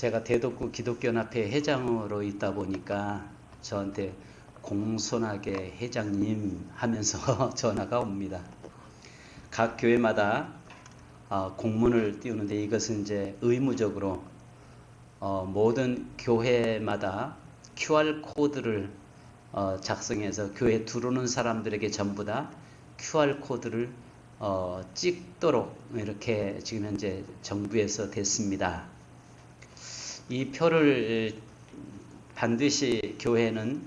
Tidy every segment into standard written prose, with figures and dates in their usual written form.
제가 대덕구 기독교연합회 회장으로 있다 보니까 저한테 공손하게 회장님 하면서 전화가 옵니다. 각 교회마다 공문을 띄우는데 이것은 이제 의무적으로 모든 교회마다 QR코드를 작성해서 교회 들어오는 사람들에게 전부 다 QR코드를 찍도록 이렇게 지금 현재 정부에서 됐습니다. 이 표를 반드시 교회는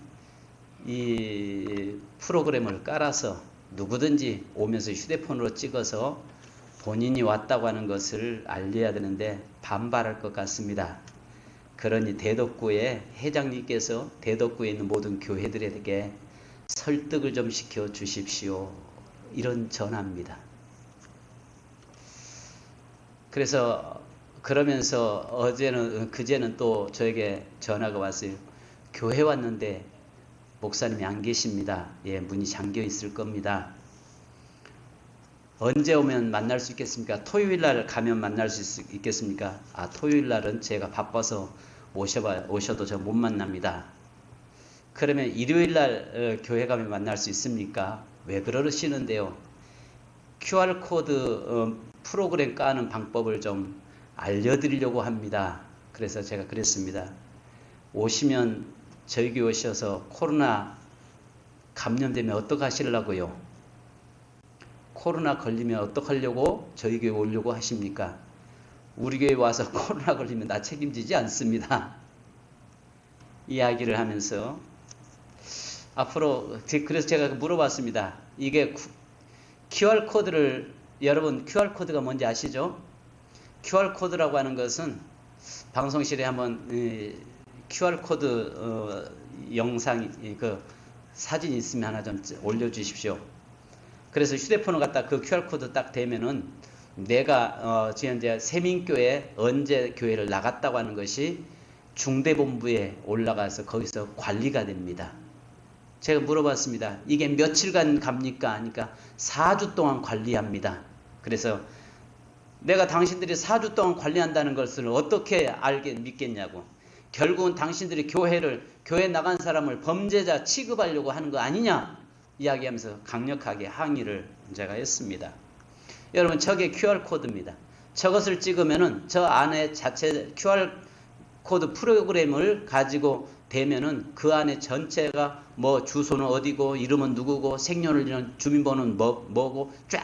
이 프로그램을 깔아서 누구든지 오면서 휴대폰으로 찍어서 본인이 왔다고 하는 것을 알려야 되는데 반발할 것 같습니다. 그러니 대덕구의 회장님께서 대덕구에 있는 모든 교회들에게 설득을 좀 시켜 주십시오. 이런 전화입니다. 그러면서 그제는 또 저에게 전화가 왔어요. 교회 왔는데 목사님이 안 계십니다. 예, 문이 잠겨 있을 겁니다. 언제 오면 만날 수 있겠습니까? 토요일 날 가면 만날 수 있겠습니까? 토요일 날은 제가 바빠서 오셔도 저 못 만납니다. 그러면 일요일 날 교회 가면 만날 수 있습니까? 왜 그러시는데요? QR코드 프로그램 까는 방법을 좀 알려드리려고 합니다. 그래서 제가 그랬습니다. 오시면 저희 교회 오셔서 코로나 감염되면 어떡하시려고요? 코로나 걸리면 어떡하려고 저희 교회 오려고 하십니까? 우리 교회 와서 코로나 걸리면 나 책임지지 않습니다. 이야기를 하면서 앞으로 그래서 제가 물어봤습니다. 이게 QR코드를 여러분 QR코드가 뭔지 아시죠? QR코드라고 하는 것은 방송실에 한번 QR코드 영상 사진 있으면 하나 좀 올려주십시오. 그래서 휴대폰을 갖다 그 QR코드 딱 대면은 내가 지금 이제 세민교회 언제 교회를 나갔다고 하는 것이 중대본부에 올라가서 거기서 관리가 됩니다. 제가 물어봤습니다. 이게 며칠간 갑니까? 하니까 4주 동안 관리합니다. 그래서 내가 당신들이 4주 동안 관리한다는 것을 어떻게 믿겠냐고. 결국은 당신들이 교회 나간 사람을 범죄자 취급하려고 하는 거 아니냐? 이야기하면서 강력하게 항의를 제가 했습니다. 여러분, 저게 QR코드입니다. 저것을 찍으면은 저 안에 자체 QR코드 프로그램을 가지고 되면은 그 안에 전체가 뭐 주소는 어디고 이름은 누구고 생년월일은 주민번호는 뭐고 쫙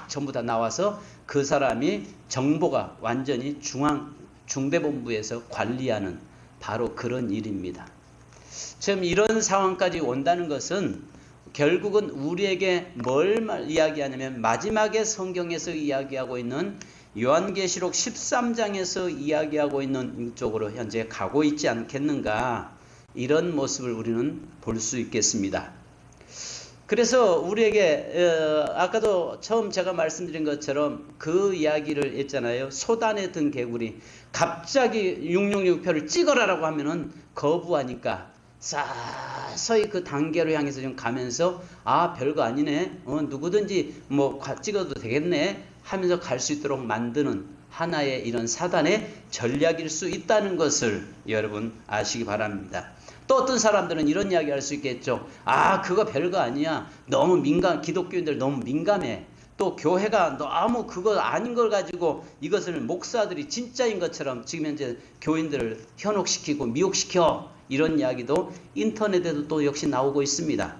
전부 다 나와서 그 사람이 정보가 완전히 중대본부에서 관리하는 바로 그런 일입니다. 지금 이런 상황까지 온다는 것은 결국은 우리에게 뭘 이야기하냐면 마지막에 성경에서 이야기하고 있는 요한계시록 13장에서 이야기하고 있는 쪽으로 현재 가고 있지 않겠는가, 이런 모습을 우리는 볼 수 있겠습니다. 그래서 우리에게 아까도 처음 제가 말씀드린 것처럼 그 이야기를 했잖아요. 소단에 든 개구리 갑자기 666표를 찍어라라고 하면은 거부하니까 서서히 그 단계로 향해서 좀 가면서 별거 아니네, 누구든지 뭐 찍어도 되겠네 하면서 갈 수 있도록 만드는 하나의 이런 사단의 전략일 수 있다는 것을 여러분 아시기 바랍니다. 또 어떤 사람들은 이런 이야기 할 수 있겠죠. 그거 별거 아니야. 너무 기독교인들 너무 민감해. 또 교회가 너무 그거 아닌 걸 가지고 이것을 목사들이 진짜인 것처럼 지금 현재 교인들을 현혹시키고 미혹시켜, 이런 이야기도 인터넷에도 또 역시 나오고 있습니다.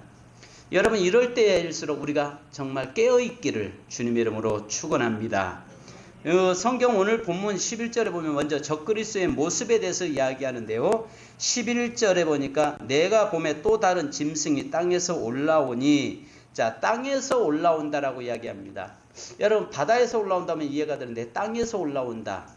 여러분, 이럴 때일수록 우리가 정말 깨어있기를 주님의 이름으로 축원합니다. 성경 오늘 본문 11절에 보면 먼저 적그리스도의 모습에 대해서 이야기하는데요. 11절에 보니까 내가 봄에 또 다른 짐승이 땅에서 올라오니, 자, 땅에서 올라온다라고 이야기합니다. 여러분, 바다에서 올라온다면 이해가 되는데 땅에서 올라온다.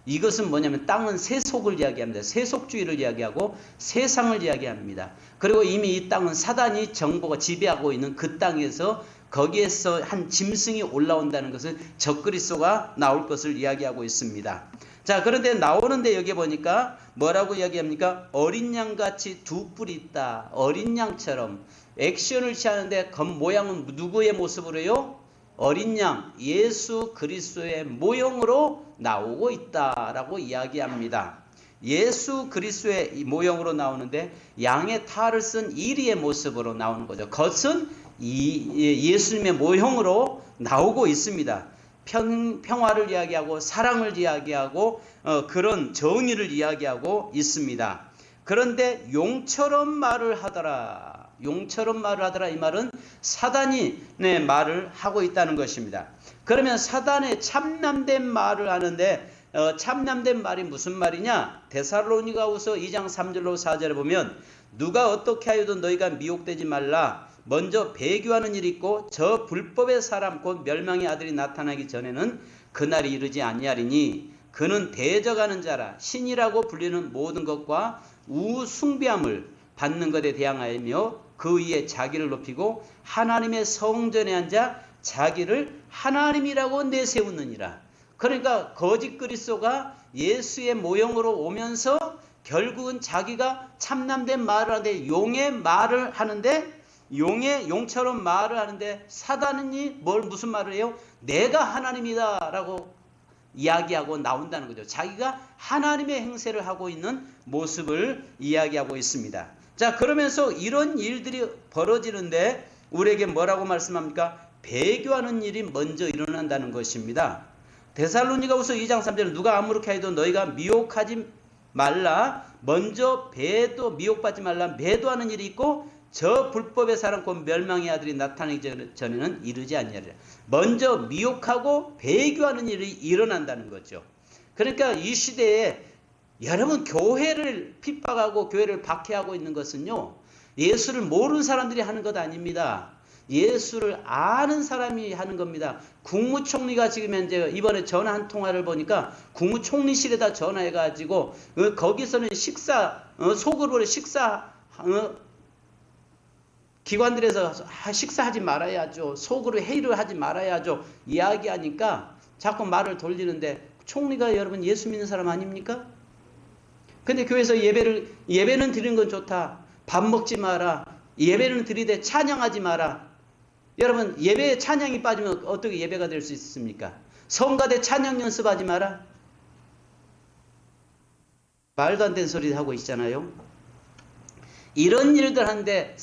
이것은 뭐냐면 땅은 세속을 이야기합니다. 세속주의를 이야기하고 세상을 이야기합니다. 그리고 이미 이 땅은 사단이 정보가 지배하고 있는 그 땅에서 거기에서 한 짐승이 올라온다는 것은 적그리스도가 나올 것을 이야기하고 있습니다. 자, 그런데 나오는데 여기 보니까 뭐라고 이야기합니까? 어린 양같이 두 뿔이 있다. 어린 양처럼 액션을 취하는데 겉모양은 누구의 모습으로요? 어린 양 예수 그리스도의 모형으로 나오고 있다라고 이야기합니다. 예수 그리스도의 이 모형으로 나오는데 양의 탈을 쓴 이리의 모습으로 나오는 거죠. 겉은 예수님의 모형으로 나오고 있습니다. 평화를 이야기하고 사랑을 이야기하고 그런 정의를 이야기하고 있습니다. 그런데 용처럼 말을 하더라. 용처럼 말을 하더라. 이 말은 사단이 말을 하고 있다는 것입니다. 그러면 사단의 참남된 말을 하는데 참남된 말이 무슨 말이냐? 데살로니가후서 2장 3절로 4절에 보면 누가 어떻게 하여도 너희가 미혹되지 말라. 먼저 배교하는 일이 있고 저 불법의 사람 곧 멸망의 아들이 나타나기 전에는 그날이 이르지 아니하리니 그는 대적하는 자라 신이라고 불리는 모든 것과 우숭배함을 받는 것에 대항하며 그 위에 자기를 높이고 하나님의 성전에 앉아 자기를 하나님이라고 내세우느니라. 그러니까 거짓 그리스도가 예수의 모형으로 오면서 결국은 자기가 참남된 말을 하는데 용의 말을 하는데 용처럼 말을 하는데 사단이 무슨 말을 해요? 내가 하나님이다 라고 이야기하고 나온다는 거죠. 자기가 하나님의 행세를 하고 있는 모습을 이야기하고 있습니다. 자, 그러면서 이런 일들이 벌어지는데 우리에게 뭐라고 말씀합니까? 배교하는 일이 먼저 일어난다는 것입니다. 데살로니가후서 2장 3절은 누가 아무렇게 해도 너희가 미혹하지 말라. 먼저 미혹받지 말라. 배도하는 일이 있고 저 불법의 사람 곧 멸망의 아들이 나타나기 전에는 이르지 아니하리라. 먼저 미혹하고 배교하는 일이 일어난다는 거죠. 그러니까 이 시대에 여러분 교회를 핍박하고 교회를 박해하고 있는 것은요, 예수를 모르는 사람들이 하는 것 아닙니다. 예수를 아는 사람이 하는 겁니다. 국무총리가 지금 현재 이번에 전화 한 통화를 보니까 국무총리실에다 전화해가지고 거기서는 속으로 기관들에서 식사하지 말아야죠. 속으로 회의를 하지 말아야죠. 이야기하니까 자꾸 말을 돌리는데 총리가 여러분 예수 믿는 사람 아닙니까? 근데 교회에서 예배는 드리는 건 좋다. 밥 먹지 마라. 예배는 드리되 찬양하지 마라. 여러분 예배에 찬양이 빠지면 어떻게 예배가 될 수 있습니까? 성가대 찬양 연습하지 마라. 말도 안 되는 소리 하고 있잖아요. 이런 일들 하는데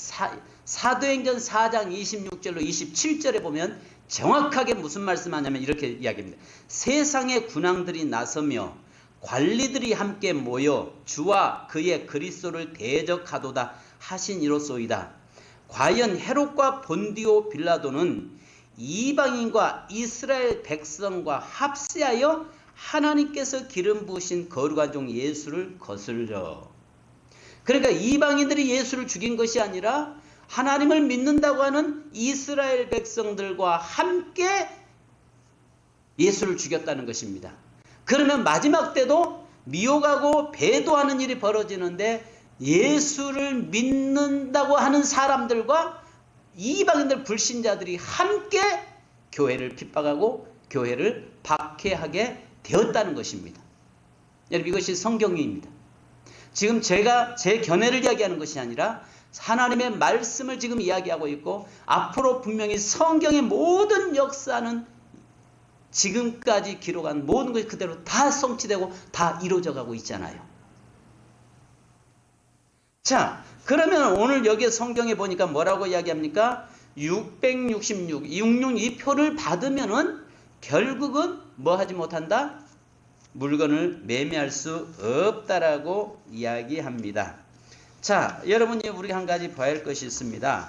사도행전 4장 26절로 27절에 보면 정확하게 무슨 말씀하냐면 이렇게 이야기합니다. 세상의 군왕들이 나서며 관리들이 함께 모여 주와 그의 그리스도를 대적하도다 하신 이로소이다. 과연 헤롯과 본디오 빌라도는 이방인과 이스라엘 백성과 합세하여 하나님께서 기름 부으신 거룩한 종 예수를 거슬려. 그러니까 이방인들이 예수를 죽인 것이 아니라 하나님을 믿는다고 하는 이스라엘 백성들과 함께 예수를 죽였다는 것입니다. 그러면 마지막 때도 미혹하고 배도하는 일이 벌어지는데 예수를 믿는다고 하는 사람들과 이방인들 불신자들이 함께 교회를 핍박하고 교회를 박해하게 되었다는 것입니다. 여러분 이것이 성경입니다. 지금 제가 제 견해를 이야기하는 것이 아니라 하나님의 말씀을 지금 이야기하고 있고 앞으로 분명히 성경의 모든 역사는 지금까지 기록한 모든 것이 그대로 다 성취되고 다 이루어져 가고 있잖아요. 자, 그러면 오늘 여기 성경에 보니까 뭐라고 이야기합니까? 666 이 표를 받으면은 결국은 뭐 하지 못한다? 물건을 매매할 수 없다라고 이야기합니다. 자, 여러분이 우리 한 가지 봐야 할 것이 있습니다.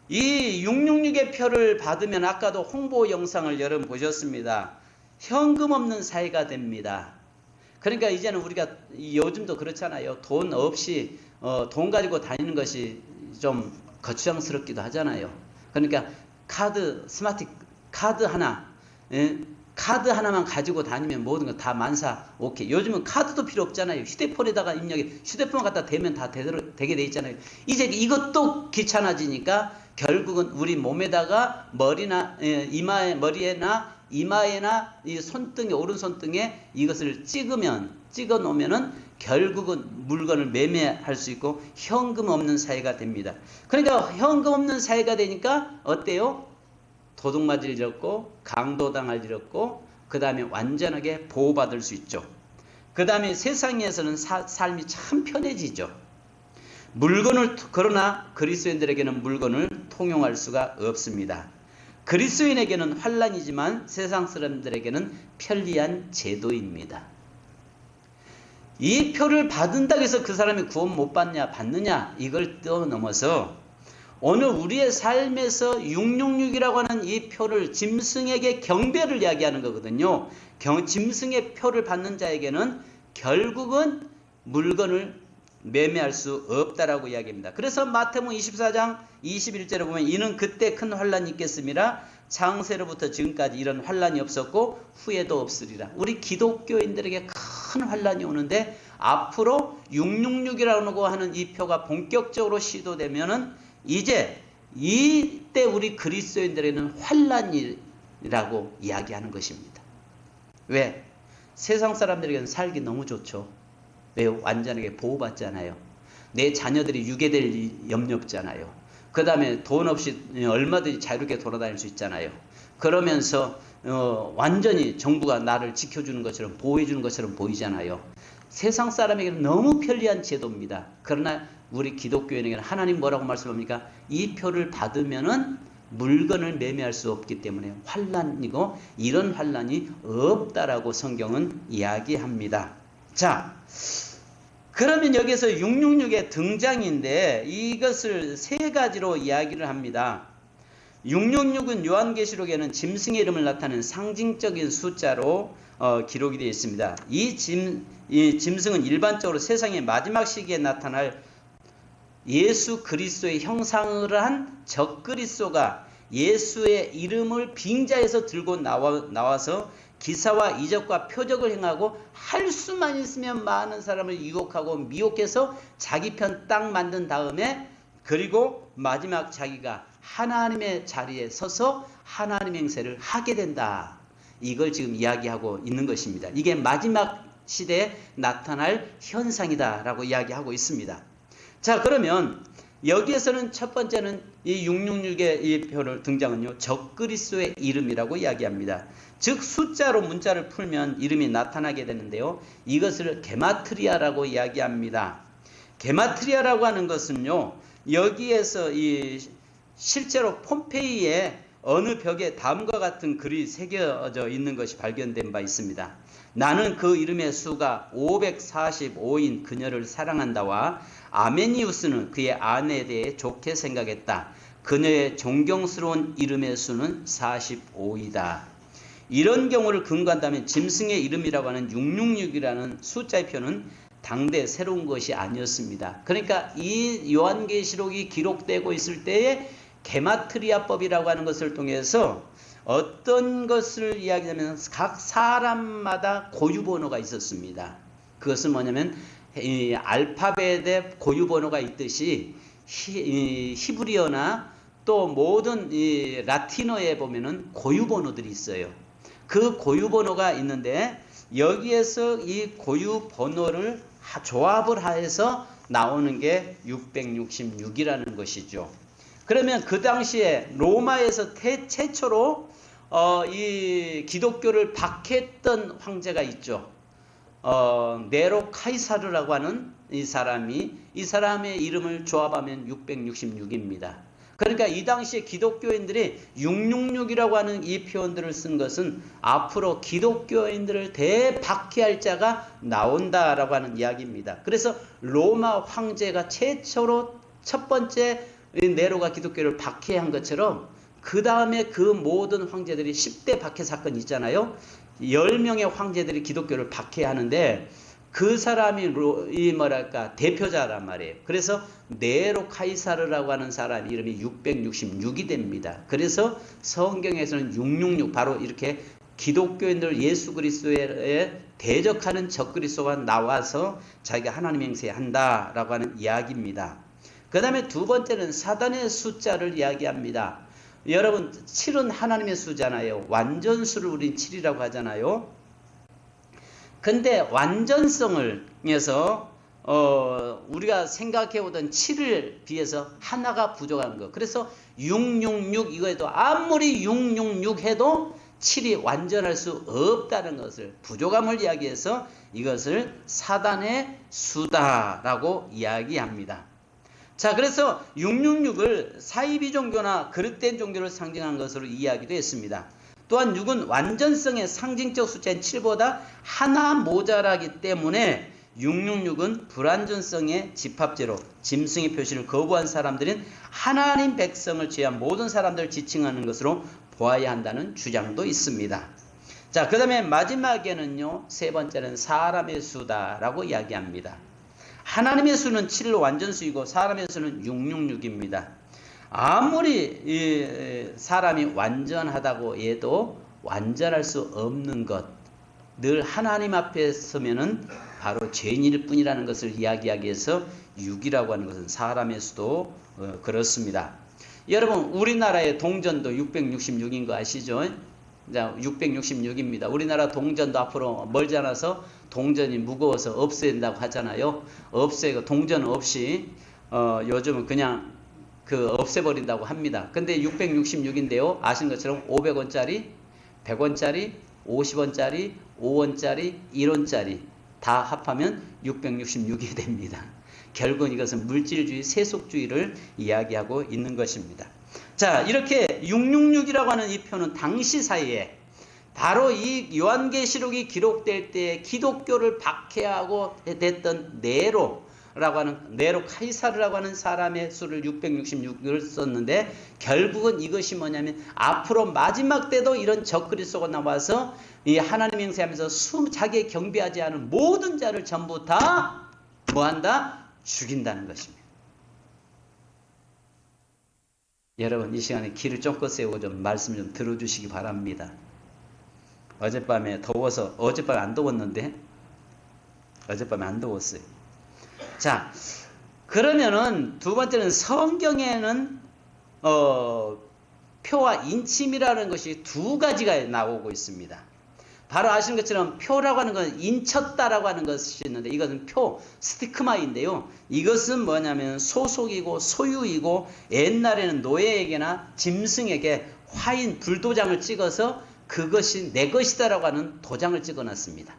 이 666의 표를 받으면 아까도 홍보 영상을 여러분 보셨습니다. 현금 없는 사회가 됩니다. 그러니까 이제는 우리가 요즘도 그렇잖아요. 돈 없이 돈 가지고 다니는 것이 좀 거추장스럽기도 하잖아요. 그러니까 스마트 카드 하나만 가지고 다니면 모든 거 다 만사 오케이. 요즘은 카드도 필요 없잖아요. 휴대폰에다가 휴대폰 갖다 대면 다 되게 돼 있잖아요. 이제 이것도 귀찮아지니까 결국은 우리 몸에다가 이마에나 이 손등에 오른 손등에 이것을 찍어 놓으면은 결국은 물건을 매매할 수 있고 현금 없는 사회가 됩니다. 그러니까 현금 없는 사회가 되니까 어때요? 도둑맞을 일 없고 강도당할 일 없고 그 다음에 완전하게 보호받을 수 있죠. 그 다음에 세상에서는 삶이 참 편해지죠. 그러나 그리스도인들에게는 물건을 통용할 수가 없습니다. 그리스도인에게는 환난이지만 세상 사람들에게는 편리한 제도입니다. 이 표를 받는다고 해서 그 사람이 구원 못 받느냐 이걸 뛰어넘어서 오늘 우리의 삶에서 666이라고 하는 이 표를 짐승에게 경배를 이야기하는 거거든요. 짐승의 표를 받는 자에게는 결국은 물건을 매매할 수 없다라고 이야기합니다. 그래서 마태복음 24장 21절에 보면 이는 그때 큰 환란이 있겠음이라 창세로부터 지금까지 이런 환란이 없었고 후에도 없으리라. 우리 기독교인들에게 큰 환란이 오는데 앞으로 666이라고 하는 이 표가 본격적으로 시도되면은 이제 이때 우리 그리스도인들에게는 환란이라고 이야기하는 것입니다. 왜? 세상 사람들에게는 살기 너무 좋죠. 왜요? 완전하게 보호받잖아요. 내 자녀들이 유괴될 염려 없잖아요. 그 다음에 돈 없이 얼마든지 자유롭게 돌아다닐 수 있잖아요. 그러면서 완전히 정부가 나를 지켜주는 것처럼 보호해주는 것처럼 보이잖아요. 세상 사람에게는 너무 편리한 제도입니다. 그러나 우리 기독교인에게는 하나님 뭐라고 말씀합니까? 이 표를 받으면은 물건을 매매할 수 없기 때문에 환난이고 이런 환난이 없다라고 성경은 이야기합니다. 자, 그러면 여기서 666의 등장인데 이것을 세 가지로 이야기를 합니다. 666은 요한계시록에는 짐승의 이름을 나타내는 상징적인 숫자로 기록이 되어 있습니다. 이 짐승은 일반적으로 세상의 마지막 시기에 나타날 예수 그리스도의 형상을 한 적그리스도가 예수의 이름을 빙자해서 들고 나와서 기사와 이적과 표적을 행하고 할 수만 있으면 많은 사람을 유혹하고 미혹해서 자기 편 딱 만든 다음에 그리고 마지막 자기가 하나님의 자리에 서서 하나님 행세를 하게 된다. 이걸 지금 이야기하고 있는 것입니다. 이게 마지막 시대에 나타날 현상이다 라고 이야기하고 있습니다. 자, 그러면 여기에서는 첫 번째는 이 666의 이 표를 등장은요, 적그리스도의 이름이라고 이야기합니다. 즉 숫자로 문자를 풀면 이름이 나타나게 되는데요, 이것을 게마트리아라고 이야기합니다. 게마트리아라고 하는 것은요, 여기에서 실제로 폼페이에 어느 벽에 다음과 같은 글이 새겨져 있는 것이 발견된 바 있습니다. 나는 그 이름의 수가 545인 그녀를 사랑한다와 아메니우스는 그의 아내에 대해 좋게 생각했다. 그녀의 존경스러운 이름의 수는 45이다. 이런 경우를 근거한다면 짐승의 이름이라고 하는 666이라는 숫자의 표는 당대 새로운 것이 아니었습니다. 그러니까 이 요한계시록이 기록되고 있을 때에 게마트리아법이라고 하는 것을 통해서 어떤 것을 이야기하면 각 사람마다 고유번호가 있었습니다. 그것은 뭐냐면 이 알파벳의 고유번호가 있듯이 히브리어나 또 모든 이 라틴어에 보면은 고유번호들이 있어요. 그 고유번호가 있는데 여기에서 이 고유번호를 조합을 해서 나오는 게 666이라는 것이죠. 그러면 그 당시에 로마에서 최초로 이 기독교를 박해했던 황제가 있죠. 네로 카이사르라고 하는 이 사람의 이름을 조합하면 666입니다. 그러니까 이 당시에 기독교인들이 666이라고 하는 이 표현들을 쓴 것은 앞으로 기독교인들을 대박해할 자가 나온다라고 하는 이야기입니다. 그래서 로마 황제가 최초로 첫 번째 네로가 기독교를 박해한 것처럼 그 다음에 그 모든 황제들이 10대 박해 사건이 있잖아요. 10명의 황제들이 기독교를 박해하는데 그 사람이 대표자란 말이에요. 그래서 네로 카이사르라고 하는 사람 이름이 666이 됩니다. 그래서 성경에서는 666 바로 이렇게 기독교인들 예수 그리스도에 대적하는 적그리스도가 나와서 자기가 하나님 행세한다라고 하는 이야기입니다. 그 다음에 두 번째는 사단의 숫자를 이야기합니다. 여러분 7은 하나님의 수잖아요. 완전수를 우린 7이라고 하잖아요. 근데 완전성을 위해서 우리가 생각해오던 7을 비해서 하나가 부족한 거. 그래서 666 이거에도 아무리 666 해도 7이 완전할 수 없다는 것을, 부족함을 이야기해서 이것을 사단의 수다라고 이야기합니다. 자, 그래서 666을 사이비 종교나 그릇된 종교를 상징하는 것으로 이야기도 했습니다. 또한 6은 완전성의 상징적 숫자인 7보다 하나 모자라기 때문에 666은 불완전성의 집합제로 짐승의 표시를 거부한 사람들인 하나님 백성을 제외한 모든 사람들을 지칭하는 것으로 보아야 한다는 주장도 있습니다. 자, 그 다음에 마지막에는요, 세 번째는 사람의 수다라고 이야기합니다. 하나님의 수는 7로 완전수이고 사람의 수는 666입니다. 아무리 사람이 완전하다고 해도 완전할 수 없는 것, 늘 하나님 앞에 서면은 바로 죄인일 뿐이라는 것을 이야기하기 위해서 6이라고 하는 것은 사람의 수도 그렇습니다. 여러분, 우리나라의 동전도 666인 거 아시죠? 666입니다. 우리나라 동전도 앞으로 멀지 않아서 동전이 무거워서 없애야 된다고 하잖아요. 없애고 동전 없이 요즘은 그냥 없애버린다고 합니다. 근데 666인데요. 아시는 것처럼 500원짜리, 100원짜리, 50원짜리, 5원짜리, 1원짜리 다 합하면 666이 됩니다. 결국은 이것은 물질주의, 세속주의를 이야기하고 있는 것입니다. 자, 이렇게 666이라고 하는 이 표는 당시 사이에 바로 이 요한계시록이 기록될 때 기독교를 박해하고 됐던 네로 카이사르라고 하는 사람의 수를 666을 썼는데, 결국은 이것이 뭐냐면 앞으로 마지막 때도 이런 적그리스도가 나와서 이 하나님 행세하면서 자기의 경배하지 않은 모든 자를 전부 다 뭐한다? 죽인다는 것입니다. 여러분, 이 시간에 귀를 쫑긋 세우고 좀 말씀 좀 들어주시기 바랍니다. 어젯밤에 더워서, 어젯밤에 안 더웠는데 어젯밤에 안 더웠어요. 자, 그러면은 두 번째는 성경에는 표와 인침이라는 것이 두 가지가 나오고 있습니다. 바로 아시는 것처럼 표라고 하는 건 인쳤다라고 하는 것이 있는데, 이것은 표, 스티그마인데요. 이것은 뭐냐면 소속이고 소유이고, 옛날에는 노예에게나 짐승에게 화인 불도장을 찍어서 그것이 내 것이다라고 하는 도장을 찍어놨습니다.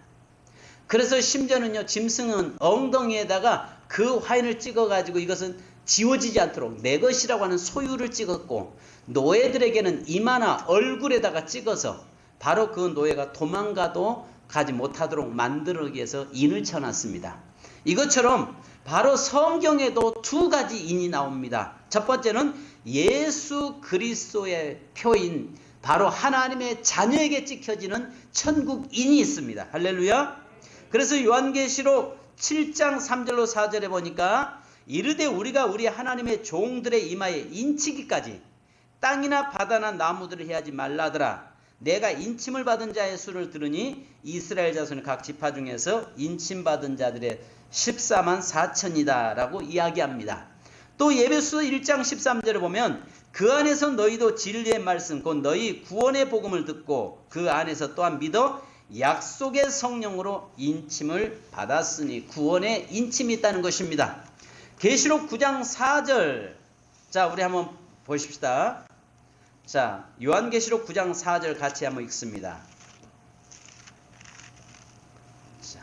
그래서 심지어는요, 짐승은 엉덩이에다가 그 화인을 찍어가지고 이것은 지워지지 않도록 내 것이라고 하는 소유를 찍었고, 노예들에게는 이마나 얼굴에다가 찍어서 바로 그 노예가 도망가도 가지 못하도록 만들기 위해서 인을 쳐놨습니다. 이것처럼 바로 성경에도 두 가지 인이 나옵니다. 첫 번째는 예수 그리스도의 표인 바로 하나님의 자녀에게 찍혀지는 천국인이 있습니다. 할렐루야. 그래서 요한계시록 7장 3절로 4절에 보니까 이르되 우리가 우리 하나님의 종들의 이마에 인치기까지 땅이나 바다나 나무들을 해하지 말라더라. 내가 인침을 받은 자의 수를 들으니 이스라엘 자손의 각 지파 중에서 인침받은 자들의 14만 4천이다 라고 이야기합니다. 또 예배소 1장 13절에 보면 그 안에서 너희도 진리의 말씀 곧 너희 구원의 복음을 듣고 그 안에서 또한 믿어 약속의 성령으로 인침을 받았으니, 구원의 인침이 있다는 것입니다. 계시록 9장 4절, 자, 우리 한번 보십시다. 자, 요한계시록 9장 4절 같이 한번 읽습니다. 자,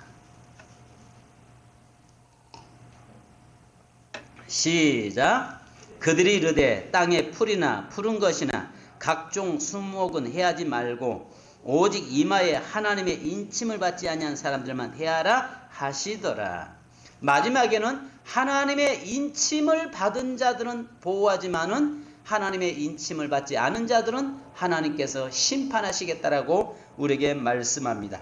시작. 그들이 이르되 땅에 풀이나 푸른 것이나 각종 수목은 해하지 말고 오직 이마에 하나님의 인침을 받지 아니한 사람들만 해하라 하시더라. 마지막에는 하나님의 인침을 받은 자들은 보호하지만은 하나님의 인침을 받지 않은 자들은 하나님께서 심판하시겠다라고 우리에게 말씀합니다.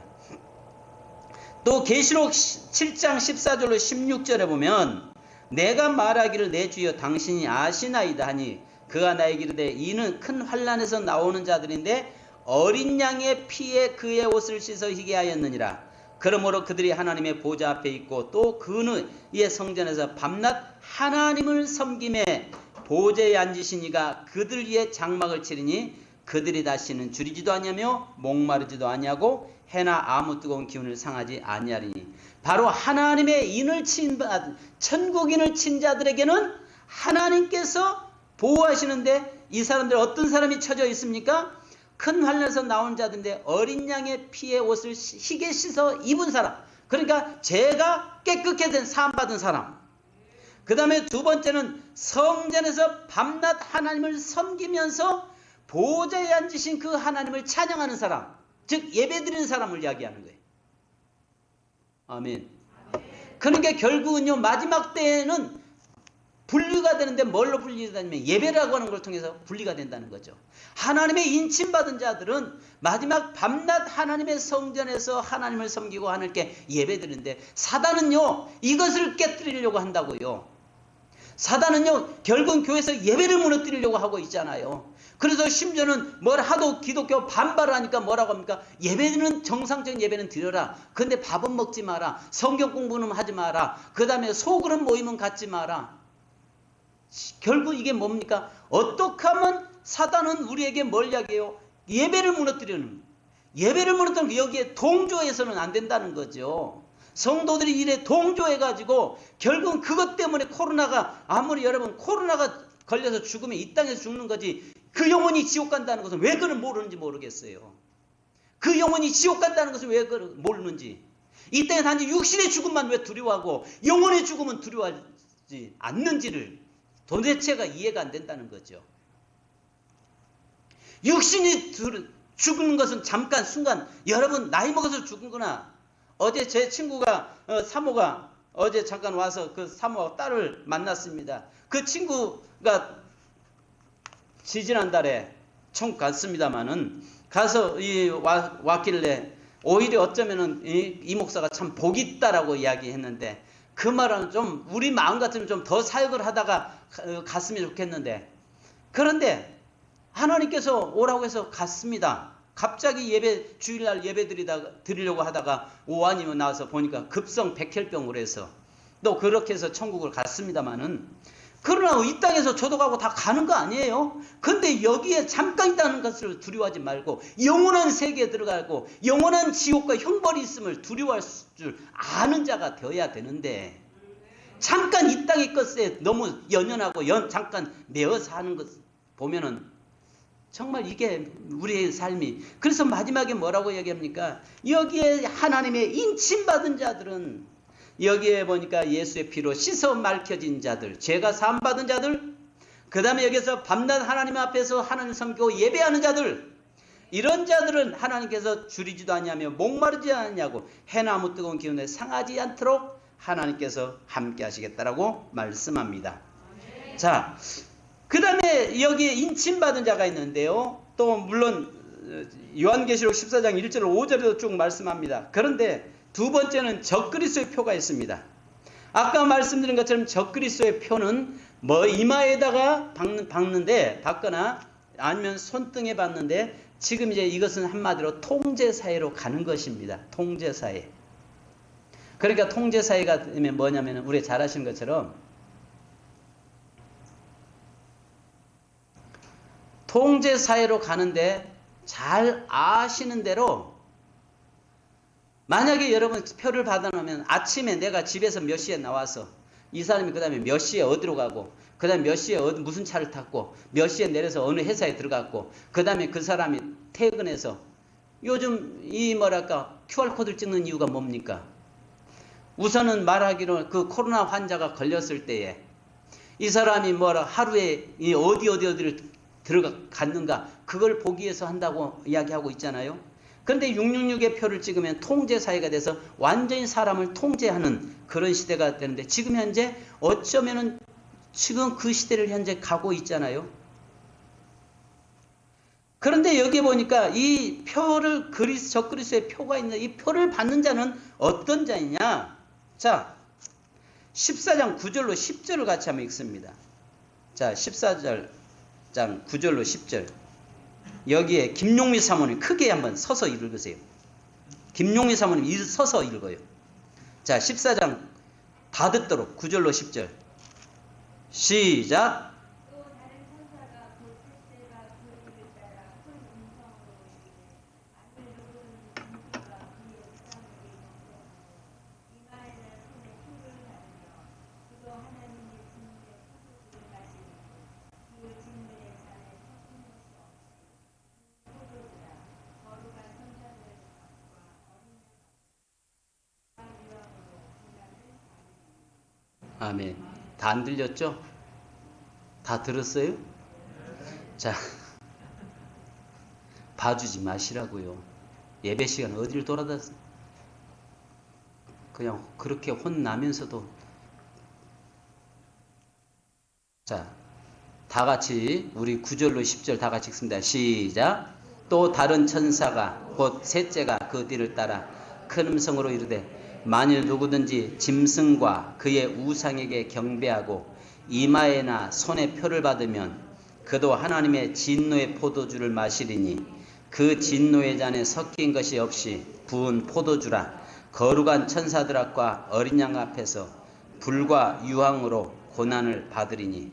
또 계시록 7장 14절로 16절에 보면 내가 말하기를 내 주여 당신이 아시나이다 하니 그가 나에게 이르되 이는 큰 환난에서 나오는 자들인데 어린 양의 피에 그의 옷을 씻어 희게 하였느니라. 그러므로 그들이 하나님의 보좌 앞에 있고 또 그의 성전에서 밤낮 하나님을 섬김에 보좌에 앉으시니가 그들 위에 장막을 치리니 그들이 다시는 줄이지도 아니하며 목마르지도 아니하고 해나 아무 뜨거운 기운을 상하지 아니하리니, 바로 하나님의 인을 친 천국인을 친 자들에게는 하나님께서 보호하시는데 이 사람들 어떤 사람이 처져 있습니까? 큰 환란에서 나온 자들인데 어린 양의 피의 옷을 희게 씻어 입은 사람. 그러니까 죄가 깨끗게 된 사함받은 사람. 그 다음에 두 번째는 성전에서 밤낮 하나님을 섬기면서 보좌에 앉으신 그 하나님을 찬양하는 사람. 즉 예배드리는 사람을 이야기하는 거예요. 아멘. 그러니까 결국은요, 마지막 때에는 분리가 되는데 뭘로 분리되냐면 예배라고 하는 걸 통해서 분리가 된다는 거죠. 하나님의 인침받은 자들은 마지막 밤낮 하나님의 성전에서 하나님을 섬기고 하나님께 예배드리는데, 사단은요 이것을 깨뜨리려고 한다고요. 사단은요 결국은 교회에서 예배를 무너뜨리려고 하고 있잖아요. 그래서 심지어는 뭘 하도 기독교 반발을 하니까 뭐라고 합니까? 예배는 정상적인 예배는 드려라. 근데 밥은 먹지 마라. 성경 공부는 하지 마라. 그 다음에 소그룹 모임은 갖지 마라. 결국 이게 뭡니까? 어떻게 하면 사단은 우리에게 뭘 이야기해요? 예배를 무너뜨리는, 예배를 무너뜨리는, 여기에 동조해서는 안 된다는 거죠. 성도들이 이래 동조해가지고 결국은 그것 때문에 코로나가, 아무리 여러분 코로나가 걸려서 죽으면 이 땅에서 죽는 거지, 그 영혼이 지옥 간다는 것은 왜 그걸 모르는지 모르겠어요. 그 영혼이 지옥 간다는 것을 왜 그걸 모르는지, 이 땅에 단지 육신의 죽음만 왜 두려워하고 영혼의 죽음은 두려워하지 않는지를 도대체가 이해가 안 된다는 거죠. 육신이 죽는 것은 잠깐 순간, 여러분 나이 먹어서 죽은구나. 어제 제 친구가 사모가 어제 잠깐 와서 그 사모와 딸을 만났습니다. 그 친구가 지지난달에 총 갔습니다마는 가서 왔길래 오히려 어쩌면은 이 목사가 참 복이 있다라고 이야기했는데, 그 말은 좀 우리 마음 같으면 좀 더 사역을 하다가 갔으면 좋겠는데, 그런데 하나님께서 오라고 해서 갔습니다. 갑자기 예배, 주일날 예배 드리려고 하다가 오한이면 나와서 보니까 급성 백혈병으로 해서 또 그렇게 해서 천국을 갔습니다마는, 그러나 이 땅에서 저도 가고 다 가는 거 아니에요? 근데 여기에 잠깐 있다는 것을 두려워하지 말고 영원한 세계에 들어가고 영원한 지옥과 형벌이 있음을 두려워할 줄 아는 자가 되어야 되는데, 잠깐 이 땅의 것에 너무 연연하고 잠깐 매어 사는 것 보면은 정말 이게 우리의 삶이. 그래서 마지막에 뭐라고 얘기합니까? 여기에 하나님의 인침받은 자들은, 여기에 보니까 예수의 피로 씻어 맑혀진 자들, 죄가 사함받은 자들, 그 다음에 여기서 밤낮 하나님 앞에서 하나님 섬기고 예배하는 자들, 이런 자들은 하나님께서 줄이지도 않냐며 목마르지 않냐고 해나무 뜨거운 기운에 상하지 않도록 하나님께서 함께 하시겠다라고 말씀합니다. 자, 그 다음에 여기에 인침받은 자가 있는데요, 또 물론 요한계시록 14장 1절 5절에도 쭉 말씀합니다. 그런데 두 번째는 적그리스도의 표가 있습니다. 아까 말씀드린 것처럼 적그리스도의 표는 뭐 이마에다가 박거나 아니면 손등에 박는데, 지금 이제 이것은 한마디로 통제사회로 가는 것입니다. 통제사회. 그러니까 통제사회가 되면 뭐냐면, 우리 잘 아시는 것처럼 통제사회로 가는데, 잘 아시는 대로 만약에 여러분 표를 받아놓으면 아침에 내가 집에서 몇 시에 나와서 이 사람이 그 다음에 몇 시에 어디로 가고, 그 다음에 몇 시에 무슨 차를 탔고, 몇 시에 내려서 어느 회사에 들어갔고, 그 다음에 그 사람이 퇴근해서, 요즘 이 뭐랄까 QR코드를 찍는 이유가 뭡니까? 우선은 말하기로 그 코로나 환자가 걸렸을 때에 이 사람이 뭐라 하루에 어디를 갔는가, 그걸 보기 위해서 한다고 이야기하고 있잖아요. 그런데 666의 표를 찍으면 통제사회가 돼서 완전히 사람을 통제하는 그런 시대가 되는데, 지금 현재 어쩌면은 지금 그 시대를 현재 가고 있잖아요. 그런데 여기 보니까 이 표를 적그리스도의 표가 있는 이 표를 받는 자는 어떤 자이냐? 자, 14장 9절로 10절을 같이 한번 읽습니다. 자, 14장 9절로 10절. 여기에 김용미 사모님 크게 한번 서서 읽으세요. 김용미 사모님 서서 읽어요. 자, 14장 다 듣도록 9절로 10절. 시작. 아멘. 다 안 들렸죠? 다 들었어요? 자, 봐주지 마시라고요. 예배 시간 어디를 돌아다녔어? 그냥 그렇게 혼나면서도. 자, 다 같이 우리 9절로 10절 다 같이 읽습니다. 시작. 또 다른 천사가 곧 셋째가 그 뒤를 따라 큰 음성으로 이르되 만일 누구든지 짐승과 그의 우상에게 경배하고 이마에나 손에 표를 받으면 그도 하나님의 진노의 포도주를 마시리니 그 진노의 잔에 섞인 것이 없이 부은 포도주라. 거룩한 천사들 앞과 어린 양 앞에서 불과 유황으로 고난을 받으리니.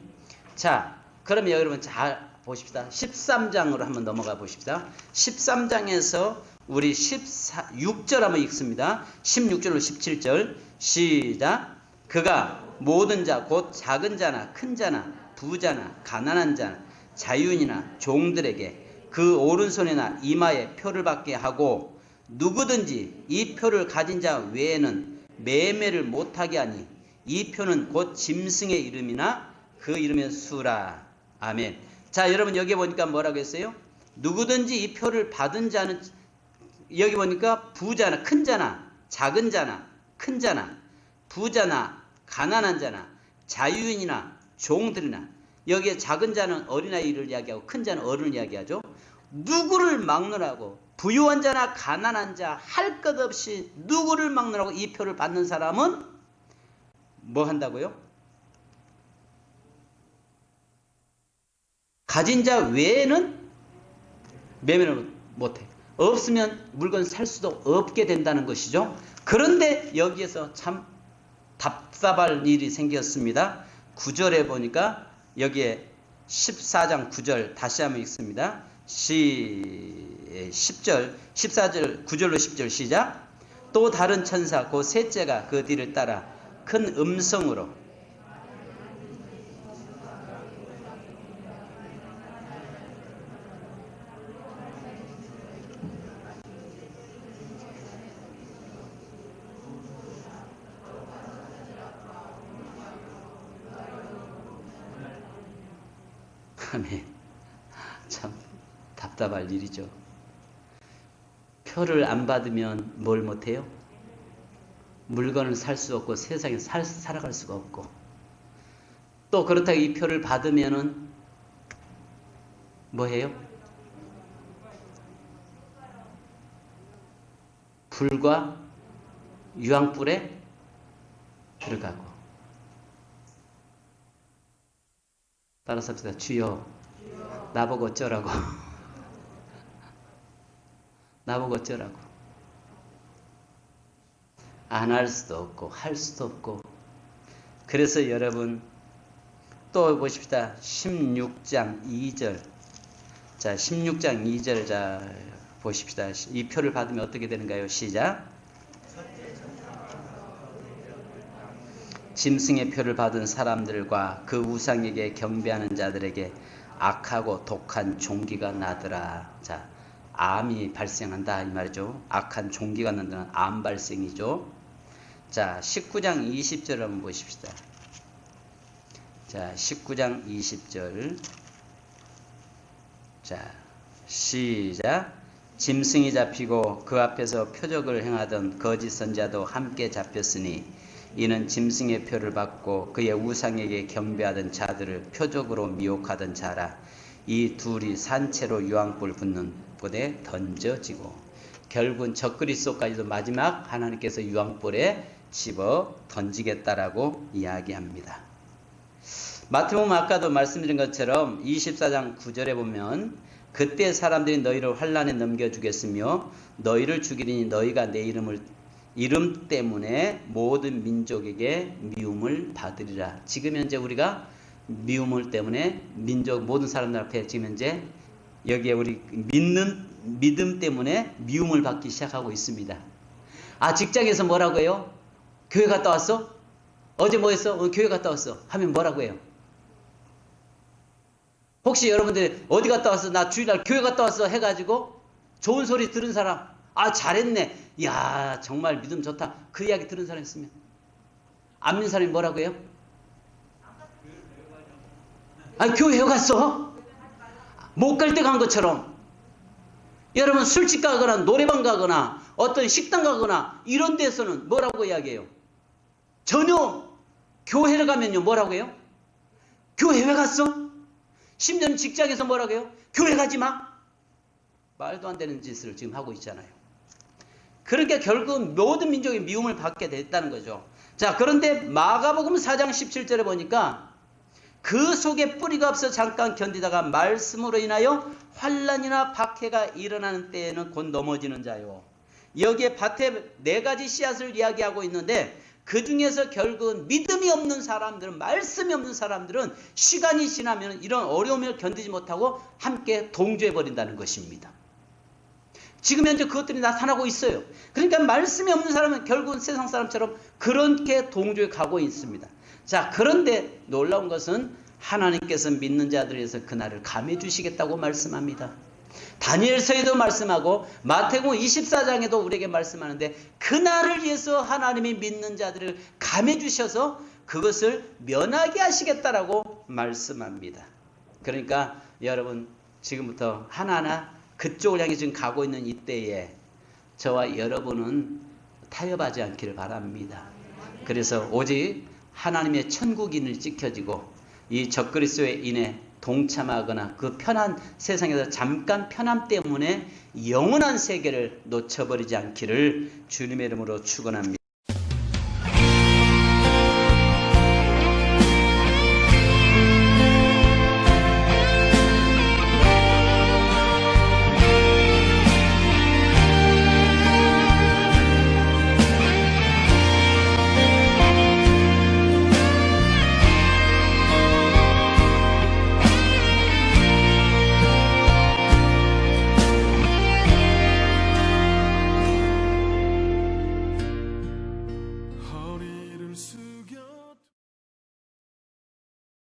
자, 그러면 여러분 잘 보십시다. 13장으로 한번 넘어가 보십시다. 13장에서 우리 6절 한번 읽습니다. 16절로 17절 시작. 그가 모든 자 곧 작은 자나 큰 자나 부자나 가난한 자나 자유인이나 종들에게 그 오른손이나 이마에 표를 받게 하고 누구든지 이 표를 가진 자 외에는 매매를 못하게 하니 이 표는 곧 짐승의 이름이나 그 이름의 수라. 아멘. 자, 여러분 여기 보니까 뭐라고 했어요? 누구든지 이 표를 받은 자는, 여기 보니까 부자나 큰 자나 작은 자나 큰 자나 부자나 가난한 자나 자유인이나 종들이나, 여기에 작은 자는 어린아이를 이야기하고 큰 자는 어른을 이야기하죠. 누구를 막느라고, 부유한 자나 가난한 자 할 것 없이 누구를 막느라고 이 표를 받는 사람은 뭐 한다고요? 가진 자 외에는 매매를 못해. 없으면 물건 살 수도 없게 된다는 것이죠. 그런데 여기에서 참 답답할 일이 생겼습니다. 9절에 보니까 여기에 14장 9절 다시 한번 읽습니다. 10절, 14절, 9절로 10절 시작. 또 다른 천사 곧 셋째가 그 뒤를 따라 큰 음성으로 아멘. 참 답답할 일이죠. 표를 안 받으면 뭘 못해요? 물건을 살 수 없고 세상에 살아갈 수가 없고, 또 그렇다고 이 표를 받으면은 뭐 해요? 불과 유황불에 들어가고. 따라서 합시다. 주여, 나보고 어쩌라고. 나보고 어쩌라고. 안 할 수도 없고 할 수도 없고. 그래서 여러분 또 보십시다. 16장 2절. 자, 16장 2절 자 보십시다. 이 표를 받으면 어떻게 되는가요? 시작. 짐승의 표를 받은 사람들과 그 우상에게 경배하는 자들에게 악하고 독한 종기가 나더라. 자, 암이 발생한다 이 말이죠. 악한 종기가 난다는 암 발생이죠. 자, 19장 20절 한번 보십시다. 자, 19장 20절. 자, 시작. 짐승이 잡히고 그 앞에서 표적을 행하던 거짓 선자도 함께 잡혔으니 이는 짐승의 표를 받고 그의 우상에게 경배하던 자들을 표적으로 미혹하던 자라. 이 둘이 산채로 유황불 붙는 불에 던져지고, 결국은 적그리스도까지도 마지막 하나님께서 유황불에 집어 던지겠다라고 이야기합니다. 마태복음 아까도 말씀드린 것처럼 24장 9절에 보면 그때 사람들이 너희를 환난에 넘겨주겠으며 너희를 죽이리니 너희가 내 이름 때문에 모든 민족에게 미움을 받으리라. 지금 현재 우리가 미움을 때문에 민족 모든 사람들 앞에 지금 현재 여기에 우리 믿음 때문에 미움을 받기 시작하고 있습니다. 아, 직장에서 뭐라고 해요? 교회 갔다 왔어? 어제 뭐 했어? 교회 갔다 왔어. 하면 뭐라고 해요? 혹시 여러분들 어디 갔다 왔어? 나 주일날 교회 갔다 왔어 해가지고 좋은 소리 들은 사람, 아 잘했네, 야 정말 믿음 좋다, 그 이야기 들은 사람 있으면 안 믿는 사람이 뭐라고 해요? 아니, 교회 갔어? 못 갈 때 간 것처럼. 여러분, 술집 가거나 노래방 가거나 어떤 식당 가거나 이런 데서는 뭐라고 이야기해요? 전혀. 교회를 가면요, 뭐라고 해요? 교회 왜 갔어? 심지어는 직장에서 뭐라고 해요? 교회 가지 마. 말도 안 되는 짓을 지금 하고 있잖아요. 그러니까 결국 모든 민족의 미움을 받게 됐다는 거죠. 자, 그런데 마가복음 4장 17절에 보니까 그 속에 뿌리가 없어 잠깐 견디다가 말씀으로 인하여 환난이나 박해가 일어나는 때에는 곧 넘어지는 자요. 여기에 밭에 4가지 씨앗을 이야기하고 있는데 그 중에서 결국은 믿음이 없는 사람들은, 말씀이 없는 사람들은 시간이 지나면 이런 어려움을 견디지 못하고 함께 동조해버린다는 것입니다. 지금 현재 그것들이 나타나고 있어요. 그러니까 말씀이 없는 사람은 결국은 세상 사람처럼 그렇게 동조해 가고 있습니다. 자, 그런데 놀라운 것은 하나님께서 믿는 자들을 위해서 그날을 감해 주시겠다고 말씀합니다. 다니엘서에도 말씀하고 마태복음 24장에도 우리에게 말씀하는데 그날을 위해서 하나님이 믿는 자들을 감해 주셔서 그것을 면하게 하시겠다라고 말씀합니다. 그러니까 여러분, 지금부터 하나하나 그쪽을 향해 지금 가고 있는 이때에 저와 여러분은 타협하지 않기를 바랍니다. 그래서 오직 하나님의 천국인을 지켜지고 이 적그리스도에 인해 동참하거나 그 편한 세상에서 잠깐 편함 때문에 영원한 세계를 놓쳐버리지 않기를 주님의 이름으로 축원합니다.